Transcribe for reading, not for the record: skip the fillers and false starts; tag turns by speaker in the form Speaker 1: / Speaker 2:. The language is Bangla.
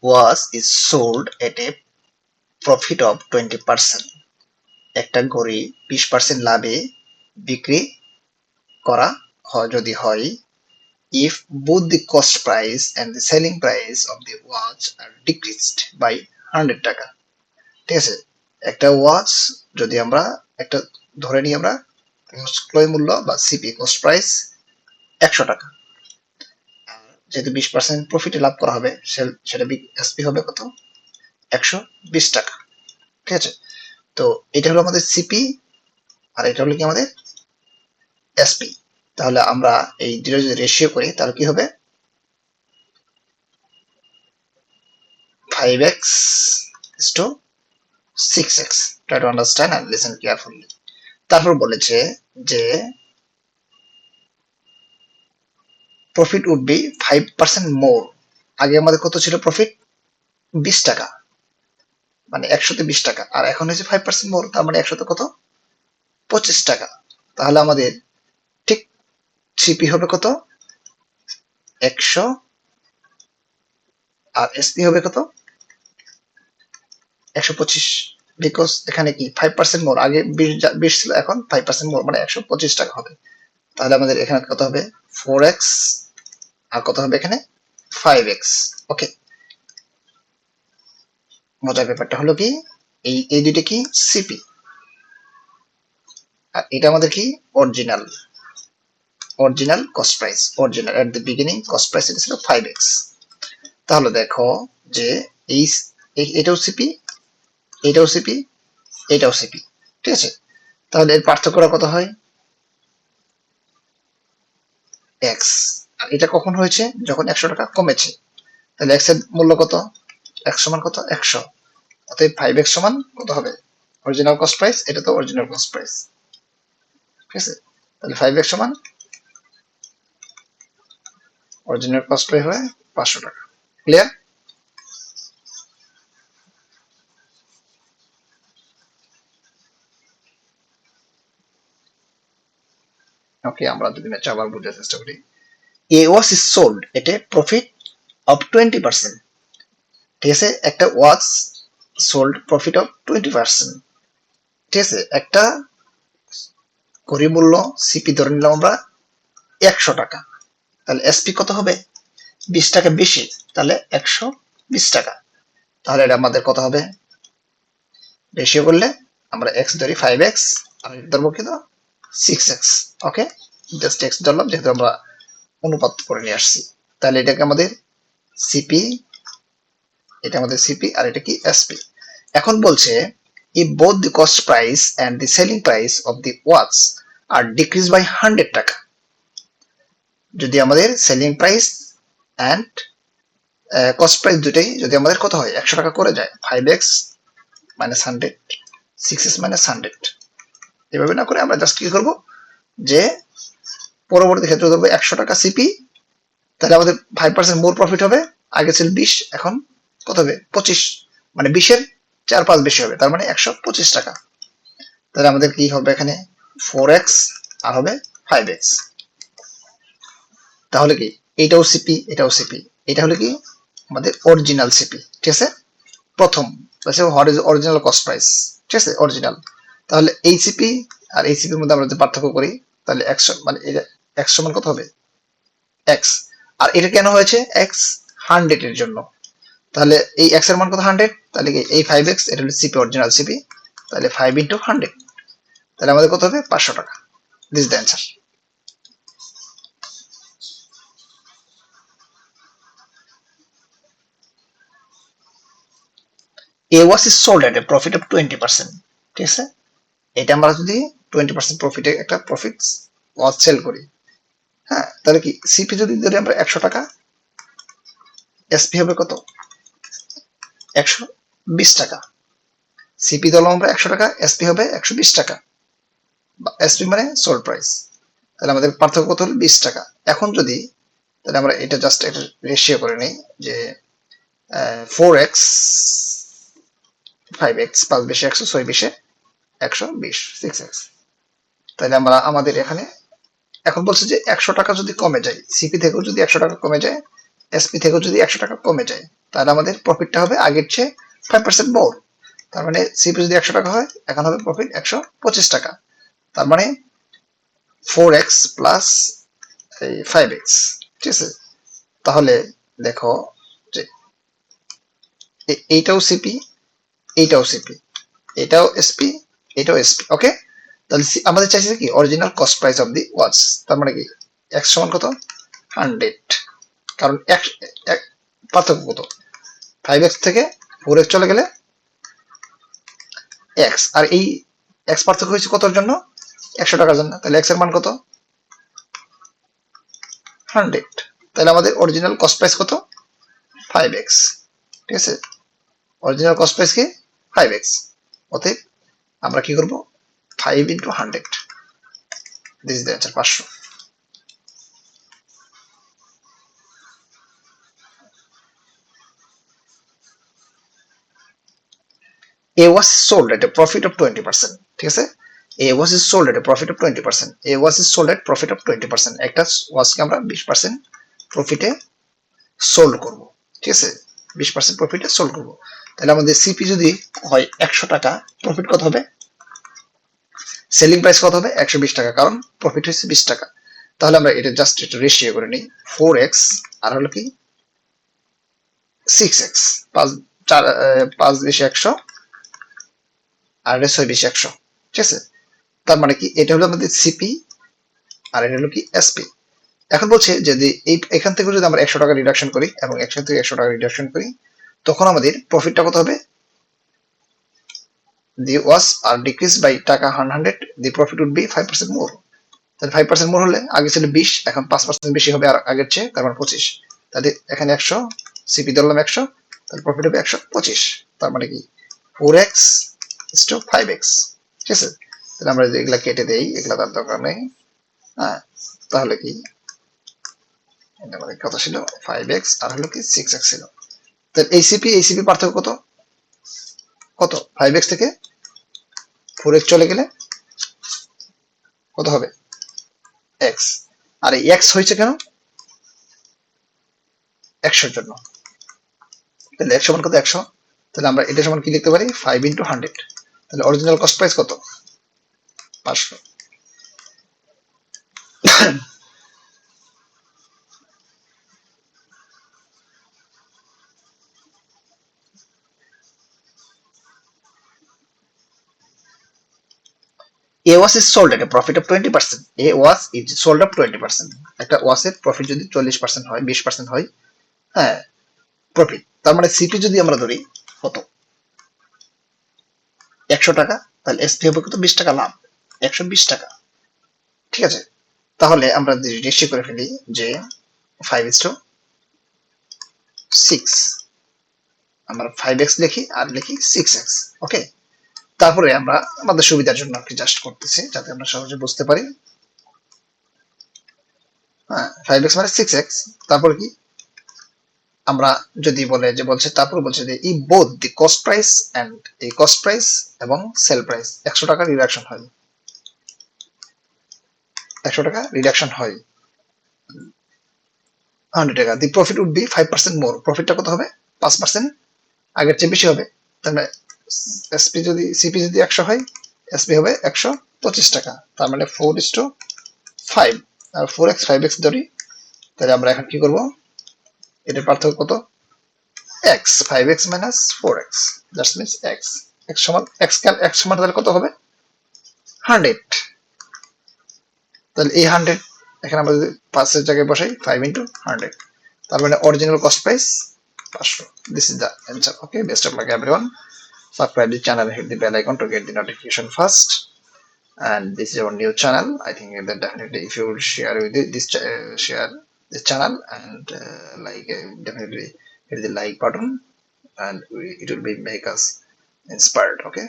Speaker 1: watch is sold at a profit of 20%. একটা ঘড়ি 20% লাভে বিক্রি করা যদি হয়, if both the cost price and the selling price of the watch are decreased by 100 টাকা। ঠিক আছে, একটা ওয়াচ যদি আমরা একটা ধরে নিই, আমরা ক্রয় মূল্য বা সিপি কস্ট প্রাইস 100 টাকা, যেহেতু 20% প্রফিটে লাভ করা হবে, সেটা এসপি হবে কত? 120 টাকা। ঠিক আছে, তো এটা হলো আমাদের সিপি আর এটা হলো কি আমাদের এসপি। তাহলে আমরা এই দুটো যদি রেশিও করি তাহলে কি হবে? 5x to 6x. Try to understand and listen carefully. তারপর বলেছে যে প্রফিট উড বি 5% মোর। আগে আমাদের কত ছিল প্রফিট? 20 টাকা, মানে 100তে 20 টাকা, আর এখন হয়েছে 5% মোর, তার মানে 100তে কত? 25 টাকা। তাহলে আমাদের ঠিক সিপি হবে কত? 100, আর এসপি হবে কত? 125, বিকজ এখানে কি 5% মোর, আগে 20 ছিল, এখন 5% মোর, মানে 125 টাকা হবে। তাহলে আমাদের এখানে কত হবে? 4x, আর কত হবে এখানে? 5x। ওকে, মজার ব্যাপারটা হলো কি, এই দুইটা কি সিপি, আর এটা আমাদের কি original cost price, original at the beginning cost price এটা ছিল 5x। তাহলে দেখো যে এটাও সিপি, এটাও সিপি, এটাও সিপি। ঠিক আছে, তাহলে এর পার্থক্যটা কত হয়? x। আর এটা কখন হয়েছে? যখন 100 টাকা কমেছে। তাহলে x এর মূল্য কত? x সমান কত? 100। অতএব 5x সমান কত হবে? অরিজিনাল কস্ট প্রাইস, এটা তো অরিজিনাল কস্ট প্রাইস। ঠিক আছে, তাহলে 5x সমান অরিজিনাল কস্ট প্রাইস হয় 500 টাকা। ক্লিয়ার? ওকে, আমরা দুদিন আবার বুঝার চেষ্টা করি। A watch is sold at a profit of 20%. ঠিক আছে, একটা ওয়াচ সোল্ড প্রফিট অফ 20%। ঠিক আছে, একটা ঘড়ি মূল্য সিপি ধরে নিলাম আমরা 100 টাকা, তাহলে এসপি কত হবে? 20 টাকা বেশি, তাহলে 120 টাকা। তাহলে এটা আমাদের কত হবে? রেশিও করলে আমরা এক্স ধরি 5x, আর ধরবো কিন্তু 6x। ওকে, জাস্ট এক্স ধরলাম যেহেতু আমরা অনুপাত করে নিয়ে আসছি। তাহলে এটাকে আমাদের সিপি, এটা আমাদের সিপি, আর এটা কি এসপি। এখন বলছে if both the cost price and the selling price of the watch are decreased by 100 টাকা, যদি আমাদের selling price and cost price দুটাই যদি আমাদের কত হয়? 100 টাকা করে যায়, 5x minus 100, 6x minus 100। এভাবে না করে আমরা জাস্ট কি করবো, যে পরবর্তী ক্ষেত্রে ধরবো 100 টাকা সিপি, তাহলে আমাদের 5% মোর প্রফিট হবে। আগে ছিল 20, এখন কত হবে? 25, মানে 20-এর 4-5 বেশি হবে, তার মানে 125 টাকা। তাহলে আমাদের কি হবে এখানে? 4x আর হবে 5x। তাহলে কি এটাও সিপি, এটাও সিপি, এটা হলো কি আমাদের অরিজিনাল সিপি। ঠিক আছে, প্রথম অরিজিনাল কস্ট প্রাইস। ঠিক আছে, অরিজিনাল। তাহলে এই সিপি আর এই সিপির মধ্যে আমরা যদি পার্থক্য করি, তাহলে 100 মানে এটা x সমান কত হবে? x। আর এটা কেন হয়েছে? x 100 এর জন্য। তাহলে এই x এর মান কত? 100। তাহলে কি এই 5x, এটা হলো সিপি, অরিজিনাল সিপি, তাহলে 5 into 100, তাহলে আমাদের কত হবে? 500 টাকা। This the answer. A watch is sold at a profit of 20%. ঠিক আছে, এটা আমরা যদি 20% প্রফিটে একটা প্রফিট ওয়াচ সেল করি, হ্যাঁ, তাহলে কি সিপি যদি ধরি আমরা 100 টাকা, এসপি হবে কত? 120 টাকা। সিপি ধরলাম আমরা 100 টাকা, এসপি হবে 120 টাকা, এসপি মানে সোল্ড প্রাইস। তাহলে আমাদের পার্থক্য কত হলো? 20 টাকা। এখন যদি তাহলে আমরা এটা জাস্ট একটা রেশিও করে নেই, যে 4x 5x, 5 বেশি 100, 6 বেশি 120, 6x। তাহলে আমরা আমাদের এখানে এখন বলছে যে 100 টাকা যদি কমে যায়, সিপি থেকেও যদি 100 টাকা কমে যায়, এসপি থেকে যদি 100 টাকা কমে যায় তাহলে আমাদের প্রফিটটা হবে আগের চেয়ে 5% মোর। তার মানে সিপি যদি 100 টাকা হয় এখন হবে প্রফিট 125 টাকা। তার মানে 4x প্লাস এই 5x, ঠিক আছে। তাহলে দেখো যে এইটাও সিপি, এইটাও সিপি, এটাও এসপি, এটাও এসপি, ওকে। তাহলে আমাদের চাইছে কি original cost price of the watch. তার মানে কি এক্স সমান কত 100, কারণ পার্থক্য কত 5x থেকে 4x চলে গেলে এক্স, আর এই এক্স পার্থক্য হয়েছে কতর জন্য 100 টাকার জন্য। তাহলে এক্স এর মান কত 100। তাহলে আমাদের অরিজিনাল কস্ট প্রাইস কত 5x, ঠিক আছে। অরিজিনাল কস্ট প্রাইস কি 5x। অতএব আমরা কি করব 5 into 100, this is the answer 500। A was sold at a profit of 20%, ঠিক আছে। A was is sold at a profit of 20%, A was is sold at profit of 20%। একটা ওয়াচকে আমরা 20% প্রফিটে সোল্ড করব, ঠিক আছে, 20% প্রফিটে সোল্ড করব। তাহলে আমাদের সিপি যদি হয় 100 টাকা, প্রফিট কত হবে, সেলিং প্রাইস কত হবে 120 টাকা, কারণ প্রফিট হচ্ছে 20 টাকা। তাহলে আমরা এটা জাস্ট এটা রেশিও করে নিই 4x আর হলো কি 6x, 5 বেশি 100 আর এটা 6 বেশি 100, ঠিক আছে। তার মানে কি এটা হলো আমাদের সিপি আর এটা হলো কি এসপি। এখন বলছে যদি এখান থেকে যদি আমরা 100 টাকা রিডাকশন করি এবং 100 থেকে 100 টাকা রিডাকশন করি তখন আমাদের প্রফিটটা কত হবে, the was are decreased by টাকা 100, the profit would be 5% more। তাহলে 5% মোর হলে আগে ছিল 20, এখন 5% বেশি হবে আর আগের চেয়ে, তার মানে 25। তাহলে এখানে 100, সিপি ধরলাম 100, তাহলে প্রফিট হবে 125। তার মানে কি 4x to 5x, ঠিক আছে। তাহলে আমরা যদি এগুলা কেটে দেই, এগুলা তার দরকার নেই, হ্যাঁ। তাহলে কি মানে কত ছিল 5x আর হলো কি 6x ছিল। তাহলে এইসিপি পার্থক্য কত, কত 5x থেকে 4x চলে গেলে কত হবে x, আর এই x হয়েছে কেন 100 জন্য। তাহলে 100 সমান কত 100, তাহলে আমরা এটা সমান কি লিখতে পারি 5 into 100। তাহলে অরিজিনাল কস্ট প্রাইস কত 500। A was is sold at a profit of 20%, A was is sold of 20%। একটা ওয়াসের প্রফিট যদি 40% হয় 20% হয়, হ্যাঁ, প্রফিট। তার মানে সিপি যদি আমরা ধরি কত 100 টাকা, তাহলে এসপি হবে কত 20 টাকা লাভ, 120 টাকা, ঠিক আছে। তাহলে আমরা যদি রেশিও করে ফেলি যে 5:6, আমরা 5x লিখি আর লিখি 6x, ওকে। তারপরে আমরা আমাদের সুবিধার জন্য কি জাস্ট করতেছি যাতে আমরা সহজে বুঝতে পারি, হ্যাঁ 5x মানে 6x। তারপর কি আমরা যদি বলে যে বলছে, তারপর বলছে যে ই both the cost price and এই কস্ট প্রাইস এবং সেল প্রাইস 100 টাকা রিডাকশন হয়, 100 টাকা রিডাকশন হয় 100 টাকা, দি প্রফিট উড বি 5% মোর, প্রফিটটা কত হবে 5% আগের চেয়ে বেশি হবে। তাহলে এসপি যদি সিপি যদি 100 হয়, এসপি হবে 125 টাকা। তার মানে 4:5 আর 4x 5x ধরি, তাহলে আমরা এখন কি করব, এটার পার্থক্য কত x, 5x minus 4x, that means x, x সমান x সমান তাহলে কত হবে 100। তাহলে এই 100 এখানে আমরা যদি 5 এর জায়গায় বসাই 5 into 100, তার মানে original cost price 500। This is the answer. Okay, best of luck everyone. Subscribe the channel, hit the bell icon to get the notification first. And this is our new channel. I think that definitely if you will share with share this channel and definitely hit the like button, and it will be make us inspired. Okay.